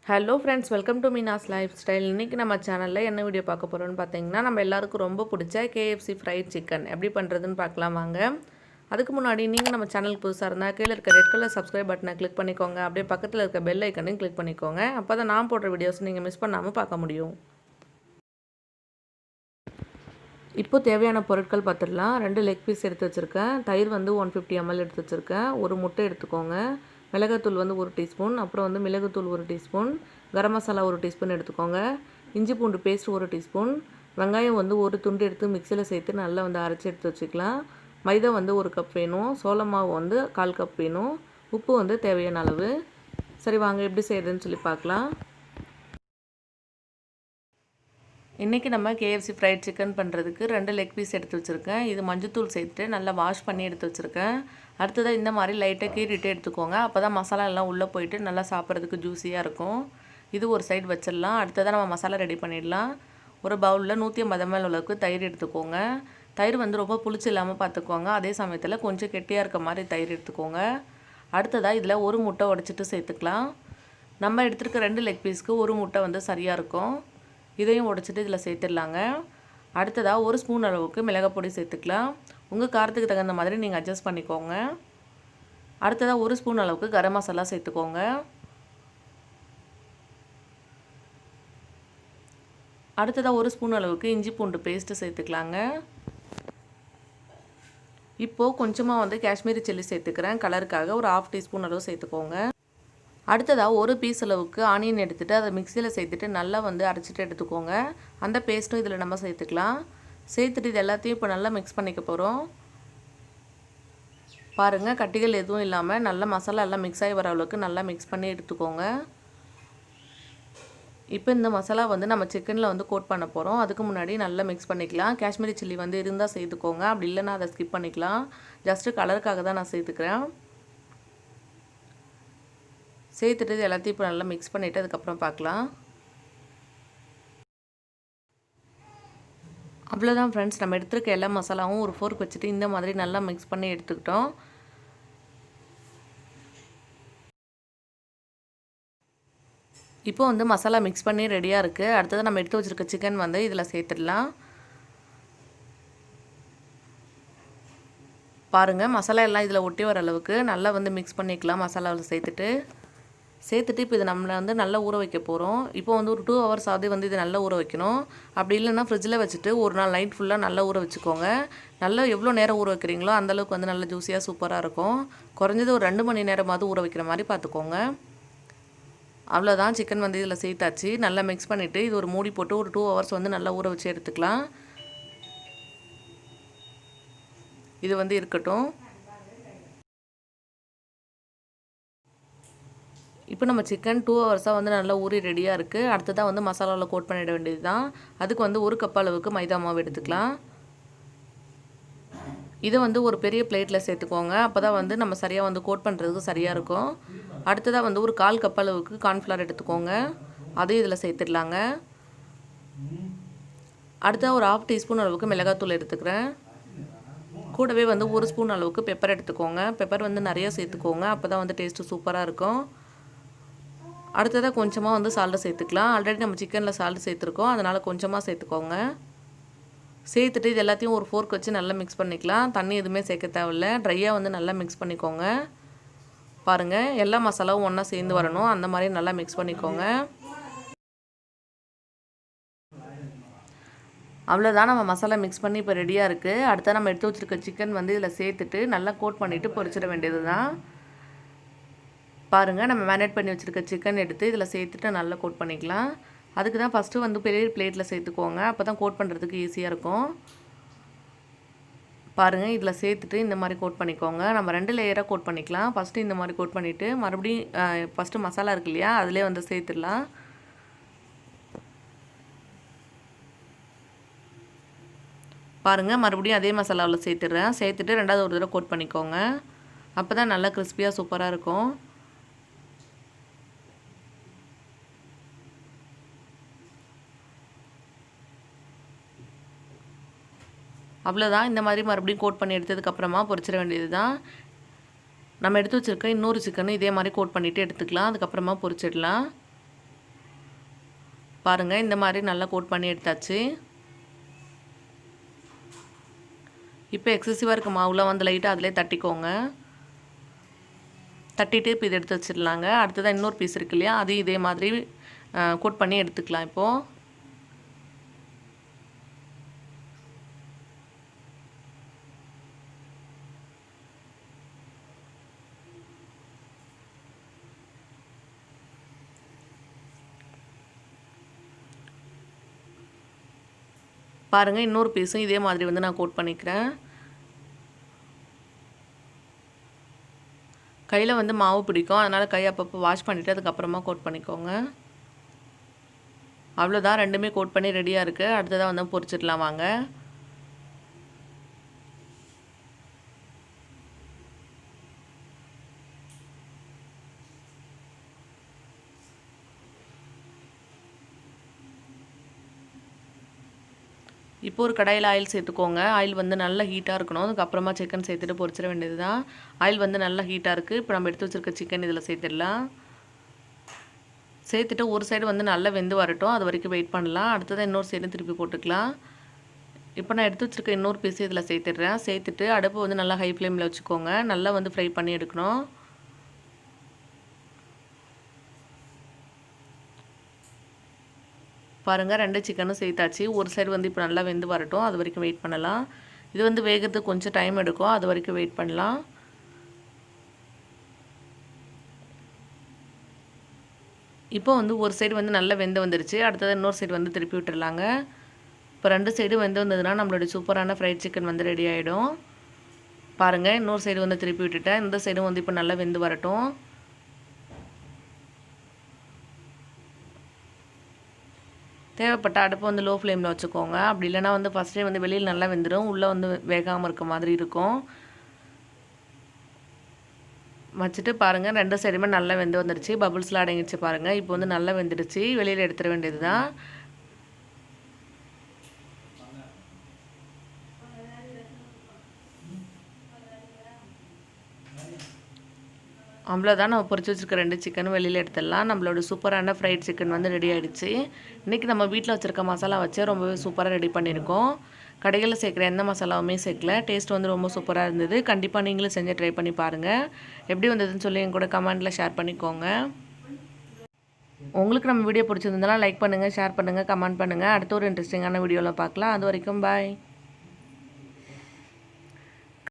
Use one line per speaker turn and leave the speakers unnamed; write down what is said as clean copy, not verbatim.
Hello friends, welcome to Meena's life style. இன்றைக்கி நம்ம சேனலில் என்ன வீடியோ பார்க்க போகிறோன்னு பார்த்தீங்கன்னா, நம்ம எல்லாருக்கும் ரொம்ப பிடிச்ச KFC ஃப்ரைட் சிக்கன் எப்படி பண்ணுறதுன்னு பார்க்கலாம் வாங்க. அதுக்கு முன்னாடி நீங்கள் நம்ம சேனலுக்கு புதுசாக இருந்தால் கீழே இருக்க ரெட் கலர் சப்ஸ்கிரைப் பட்டனை கிளிக் பண்ணிக்கோங்க. அப்படியே பக்கத்தில் இருக்க பெல் ஐக்கனையும் கிளிக் பண்ணிக்கோங்க. அப்போ தான் நான் போடுற வீடியோஸ் நீங்கள் மிஸ் பண்ணாமல் பார்க்க முடியும். இப்போது தேவையான பொருட்கள் பார்த்துடலாம். 2 லெக் பீஸ் எடுத்து வச்சுருக்கேன். தயிர் வந்து 150 ml எடுத்து வச்சுருக்கேன். ஒரு முட்டை எடுத்துக்கோங்க. மிளகாத்தூள் வந்து 1 டீஸ்பூன், அப்புறம் வந்து மிளகுத்தூள் 1 டீஸ்பூன், கரம் மசாலா 1 டீஸ்பூன் எடுத்துக்கோங்க. இஞ்சி பூண்டு பேஸ்ட் 1 டீஸ்பூன், வெங்காயம் வந்து 1 துண்டு எடுத்து மிக்சியில் சேர்த்து நல்லா வந்து அரைச்சி எடுத்து வச்சுக்கலாம். மைதா வந்து 1 கப் வேணும். சோள மாவு வந்து 1/4 கப் வேணும். உப்பு வந்து தேவையான அளவு. சரி வாங்க எப்படி செய்யுதுன்னு சொல்லி பார்க்கலாம். இன்றைக்கி நம்ம KFC ஃப்ரைட் சிக்கன் பண்ணுறதுக்கு 2 லெக் பீஸ் எடுத்து வச்சுருக்கேன். இது மஞ்சத்தூள் சேர்த்துட்டு நல்லா வாஷ் பண்ணி எடுத்து வச்சுருக்கேன். அடுத்ததாக இந்த மாதிரி லைட்டாக கீறிட்டு எடுத்துக்கோங்க. அப்போ தான் மசாலா எல்லாம் உள்ளே போயிட்டு நல்லா சாப்பிட்றதுக்கு ஜூஸியாக இருக்கும். இது ஒரு சைடு வச்சிடலாம். அடுத்ததாக நம்ம மசாலா ரெடி பண்ணிடலாம். ஒரு பவுலில் 150 ml அளவுக்கு தயிர் எடுத்துக்கோங்க. தயிர் வந்து ரொம்ப புளிச்சு இல்லாமல் பார்த்துக்கோங்க. அதே சமயத்தில் கொஞ்சம் கெட்டியாக இருக்க மாதிரி தயிர் எடுத்துக்கோங்க. அடுத்ததாக இதில் ஒரு முட்டை உடைச்சிட்டு சேர்த்துக்கலாம். நம்ம எடுத்துருக்க 2 லெக் பீஸ்க்கு ஒரு முட்டை வந்து சரியாக இருக்கும். இதையும் உடைச்சிட்டு இதில் சேர்த்துடலாங்க. அடுத்ததாக 1 ஸ்பூன் அளவுக்கு மிளகாய் பொடி சேர்த்துக்கலாம். உங்கள் காரத்துக்கு தகுந்த மாதிரி நீங்கள் அட்ஜஸ்ட் பண்ணிக்கோங்க. அடுத்ததாக 1 ஸ்பூன் அளவுக்கு கரம் மசாலா சேர்த்துக்கோங்க. அடுத்ததாக 1 ஸ்பூன் அளவுக்கு இஞ்சி பூண்டு பேஸ்ட்டு சேர்த்துக்கலாங்க. இப்போது கொஞ்சமாக வந்து காஷ்மீரி சில்லி சேர்த்துக்கிறேன். கலருக்காக ஒரு 1/2 டீஸ்பூன் அளவு சேர்த்துக்கோங்க. அடுத்ததாக 1 பீஸ் அளவுக்கு ஆனியன் எடுத்துகிட்டு அதை மிக்சியில் சேர்த்துட்டு நல்லா வந்து அரைச்சிட்டு எடுத்துக்கோங்க. அந்த பேஸ்ட்டும் இதில் நம்ம சேர்த்துக்கலாம். சேர்த்துட்டு இது எல்லாத்தையும் இப்போ நல்லா மிக்ஸ் பண்ணிக்க போகிறோம். பாருங்கள், கட்டிகள் எதுவும் இல்லாமல் நல்லா மசாலா எல்லாம் மிக்ஸ் ஆகி வர அளவுக்கு நல்லா மிக்ஸ் பண்ணி எடுத்துக்கோங்க. இப்போ இந்த மசாலா வந்து நம்ம சிக்கனில் வந்து கோட் பண்ண போகிறோம். அதுக்கு முன்னாடி நல்லா மிக்ஸ் பண்ணிக்கலாம். காஷ்மீரி சில்லி வந்து இருந்தால் சேர்த்துக்கோங்க. அப்படி இல்லைன்னா அதை ஸ்கிப் பண்ணிக்கலாம். ஜஸ்ட்டு கலருக்காக தான் நான் சேர்த்துக்கிறேன். சேர்த்துட்டு இது எல்லாத்தையும் இப்போ நல்லா மிக்ஸ் பண்ணிவிட்டு அதுக்கப்புறம் பார்க்கலாம். அவ்வளோதான் ஃப்ரெண்ட்ஸ், நம்ம எடுத்துருக்க எல்லா மசாலாவும் ஒரு ஃபோர்க் வச்சுட்டு இந்த மாதிரி நல்லா மிக்ஸ் பண்ணி எடுத்துக்கிட்டோம். இப்போ வந்து மசாலா மிக்ஸ் பண்ணி ரெடியாக இருக்குது. அடுத்தது நம்ம எடுத்து வச்சுருக்க சிக்கன் வந்து இதில் சேர்த்துடலாம். பாருங்கள், மசாலா எல்லாம் இதில் ஒட்டி வர அளவுக்கு நல்லா வந்து மிக்ஸ் பண்ணிக்கலாம். மசாலாவில் சேர்த்துட்டு இப்போ இது நம்மளை வந்து நல்லா ஊற வைக்க போகிறோம். இப்போ வந்து ஒரு 2 hours ஆகுது வந்து இது நல்லா ஊற வைக்கணும். அப்படி இல்லைன்னா ஃப்ரிட்ஜில் வச்சுட்டு ஒரு நாள் நைட் ஃபுல்லாக நல்லா ஊற வச்சுக்கோங்க. நல்லா எவ்வளோ நேரம் ஊற வைக்கிறீங்களோ அந்தளவுக்கு வந்து நல்லா ஜூஸியாக சூப்பராக இருக்கும். குறைஞ்சது ஒரு 2 மணி நேரமாவது ஊற வைக்கிற மாதிரி பார்த்துக்கோங்க. அவ்வளோதான், சிக்கன் வந்து இதில் சேர்த்தாச்சு. நல்லா மிக்ஸ் பண்ணிவிட்டு இது ஒரு மூடி போட்டு ஒரு 2 hours வந்து நல்லா ஊற வச்சு எடுத்துக்கலாம். இது வந்து இருக்கட்டும். இப்போ நம்ம சிக்கன் 2 hours வந்து நல்லா ஊறி ரெடியாக இருக்குது. அடுத்ததாக வந்து மசாலாவில் கோட் பண்ணிட வேண்டியது தான். அதுக்கு வந்து 1 கப் அளவுக்கு மைதா மாவு எடுத்துக்கலாம். இதை வந்து ஒரு பெரிய பிளேட்டில் சேர்த்துக்கோங்க. அப்போ தான் வந்து நம்ம சரியாக வந்து கோட் பண்ணுறதுக்கு சரியாக இருக்கும். அடுத்ததாக வந்து ஒரு 1/4 கப் அளவுக்கு கார்ன்ஃப்ளவர் எடுத்துக்கோங்க. அதையும் இதில் சேர்த்துடலாங்க. அடுத்ததாக ஒரு 1/2 டீஸ்பூன் அளவுக்கு மிளகாத்தூள் எடுத்துக்கிறேன். கூடவே வந்து 1 ஸ்பூன் அளவுக்கு பெப்பர் எடுத்துக்கோங்க. பெப்பர் வந்து நிறையா சேர்த்துக்கோங்க. அப்போ தான் வந்து டேஸ்ட்டு சூப்பராக இருக்கும். அடுத்ததாக கொஞ்சமாக வந்து சால்ட்டை சேர்த்துக்கலாம். ஆல்ரெடி நம்ம சிக்கனில் சால்ட் சேர்த்துருக்கோம், அதனால் கொஞ்சமாக சேர்த்துக்கோங்க. சேர்த்துட்டு இது எல்லாத்தையும் ஒரு ஃபோர்க் வச்சு நல்லா மிக்ஸ் பண்ணிக்கலாம். தண்ணி எதுவுமே சேர்க்க தேவையில்லை. ட்ரையாக வந்து நல்லா மிக்ஸ் பண்ணிக்கோங்க. பாருங்கள், எல்லா மசாலாவும் ஒன்றா சேர்ந்து வரணும். அந்த மாதிரி நல்லா மிக்ஸ் பண்ணிக்கோங்க. அவ்வளோதான், நம்ம மசாலா மிக்ஸ் பண்ணி இப்போ ரெடியாக இருக்குது. அடுத்தா நம்ம எடுத்து வச்சுருக்க சிக்கன் வந்து இதில் சேர்த்துட்டு நல்லா கோட் பண்ணிவிட்டு பொரிச்சிட வேண்டியது தான். பாருங்கள், நம்ம மேரினேட் பண்ணி வச்சுருக்க சிக்கன் எடுத்து இதில் சேர்த்துட்டு நல்லா கோட் பண்ணிக்கலாம். அதுக்கு தான் ஃபஸ்ட்டு வந்து பெரிய பிளேட்டில் சேர்த்துக்கோங்க. அப்போ தான் கோட் பண்ணுறதுக்கு ஈஸியாக இருக்கும். பாருங்கள், இதில் சேர்த்துட்டு இந்த மாதிரி கோட் பண்ணிக்கோங்க. நம்ம 2 லேயராக கோட் பண்ணிக்கலாம். ஃபஸ்ட்டு இந்த மாதிரி கோட் பண்ணிவிட்டு மறுபடியும் ஃபஸ்ட்டு மசாலா இருக்கு இல்லையா, அதிலே வந்து சேர்த்துடலாம். பாருங்கள், மறுபடியும் அதே மசாலாவில் சேர்த்துடுறேன். சேர்த்துட்டு 2வது ஒரு தடவை கோட் பண்ணிக்கோங்க. அப்போ தான் நல்லா கிறிஸ்பியாக சூப்பராக இருக்கும். அவ்வளோதான், இந்த மாதிரி மறுபடியும் கோட் பண்ணி எடுத்ததுக்கப்புறமா பொரிச்சிட வேண்டியது தான். நம்ம எடுத்து வச்சுருக்க இன்னொரு சிக்கனும் இதே மாதிரி கோட் பண்ணிவிட்டு எடுத்துக்கலாம். அதுக்கப்புறமா பொரிச்சிடலாம். பாருங்கள் இந்த மாதிரி நல்லா கோட் பண்ணி எடுத்தாச்சு. இப்போ எக்ஸசிவாக இருக்க மாவுலாம் வந்து லைட்டாக அதிலே தட்டிக்கோங்க. தட்டிட்டு இப்போ இதை எடுத்து வச்சிடலாங்க. அடுத்ததான் இன்னொரு பீஸ் இருக்கு இல்லையா, அதையும் இதே மாதிரி கோட் பண்ணி எடுத்துக்கலாம். இப்போது பாருங்கள் இன்னொரு பீஸும் இதே மாதிரி வந்து நான் கோட் பண்ணிக்கிறேன். கையில் வந்து மாவு பிடிக்கும், அதனால் கை அப்பப்போ வாஷ் பண்ணிவிட்டு அதுக்கப்புறமா கோட் பண்ணிக்கோங்க. அவ்வளோதான், ரெண்டுமே கோட் பண்ணி ரெடியாக இருக்குது. அடுத்ததாக வந்து பொரிச்சிடலாம் வாங்க. இப்போ ஒரு கடாயில் ஆயில் சேர்த்துக்கோங்க. ஆயில் வந்து நல்லா ஹீட்டாக இருக்கணும். அதுக்கப்புறமா சிக்கன் சேர்த்துட்டு பொரிச்சிட வேண்டியது தான். ஆயில் வந்து நல்லா ஹீட்டாக இருக்குது. இப்போ நம்ம எடுத்து வச்சுருக்க சிக்கன் இதில் சேர்த்துடலாம். சேர்த்துட்டு ஒரு சைடு வந்து நல்லா வெந்து வரட்டும், அது வரைக்கும் வெயிட் பண்ணலாம். அடுத்ததான் இன்னொரு சைடும் திருப்பி போட்டுக்கலாம். இப்போ நான் எடுத்து வச்சுருக்க இன்னொரு பீஸ் இதில் சேர்த்துடுறேன். சேர்த்துட்டு அடுப்பு வந்து நல்லா ஹை ஃப்ளேமில் வச்சுக்கோங்க. நல்லா வந்து ஃப்ரை பண்ணி எடுக்கணும். பாருங்கள் ரெண்டு சிக்கனும் சேர்த்தாச்சு. ஒரு சைடு வந்து இப்போ நல்லா வெந்து வரட்டும், அது வரைக்கும் வெயிட் பண்ணலாம். இது வந்து வேகிறதுக்கு கொஞ்சம் டைம் எடுக்கும், அது வரைக்கும் வெயிட் பண்ணலாம். இப்போ வந்து ஒரு சைடு வந்து நல்லா வெந்து வந்துருச்சு. அடுத்தது இன்னொரு சைடு வந்து திருப்பி விட்டுடலாங்க. இப்போ ரெண்டு சைடு வெந்து வந்ததுன்னா நம்மளுடைய சூப்பரான ஃப்ரைட் சிக்கன் வந்து ரெடி ஆகிடும். பாருங்கள் இன்னொரு சைடு வந்து திருப்பி விட்டுட்டேன். இந்த சைடும் வந்து இப்போ நல்லா வெந்து வரட்டும். தேவைப்பட்ட அடுப்பு வந்து லோ ஃப்ளேமில் வச்சுக்கோங்க. அப்படி இல்லைனா வந்து ஃபஸ்ட்டே வந்து வெளியில் நல்லா வெந்துடும், உள்ளே வந்து வேகாமல் இருக்க மாதிரி இருக்கும். வச்சுட்டு பாருங்கள் ரெண்டு சைடுமே நல்லா வெந்து வந்துடுச்சு. பபுள்ஸ்லாம் அடங்கிடுச்சு பாருங்கள். இப்போ வந்து நல்லா வெந்துடுச்சு, வெளியில் எடுத்துட வேண்டியது தான். அவ்வளோதான், நம்ம பொரிச்சு வச்சுருக்க ரெண்டு சிக்கனும் வெளியில் எடுத்துடலாம். நம்மளோட சூப்பரான ஃப்ரைட் சிக்கன் வந்து ரெடி ஆகிடுச்சு. இன்றைக்கி நம்ம வீட்டில் வச்சுருக்க மசாலா வச்சு ரொம்பவே சூப்பராக ரெடி பண்ணியிருக்கோம். கடைகளில் சேர்க்குற எந்த மசாலாவுமே சேர்க்கல. டேஸ்ட் வந்து ரொம்ப சூப்பராக இருந்தது. கண்டிப்பாக நீங்களும் செஞ்சு ட்ரை பண்ணி பாருங்கள். எப்படி வந்ததுன்னு சொல்லி என் கூட கமெண்ட்டில் ஷேர் பண்ணிக்கோங்க. உங்களுக்கு நம்ம வீடியோ பிடிச்சிருந்ததுனா லைக் பண்ணுங்கள், ஷேர் பண்ணுங்கள், கமெண்ட் பண்ணுங்கள். அடுத்த ஒரு இன்ட்ரெஸ்டிங்கான வீடியோவில் பார்க்கலாம். அது வரைக்கும் பாய்.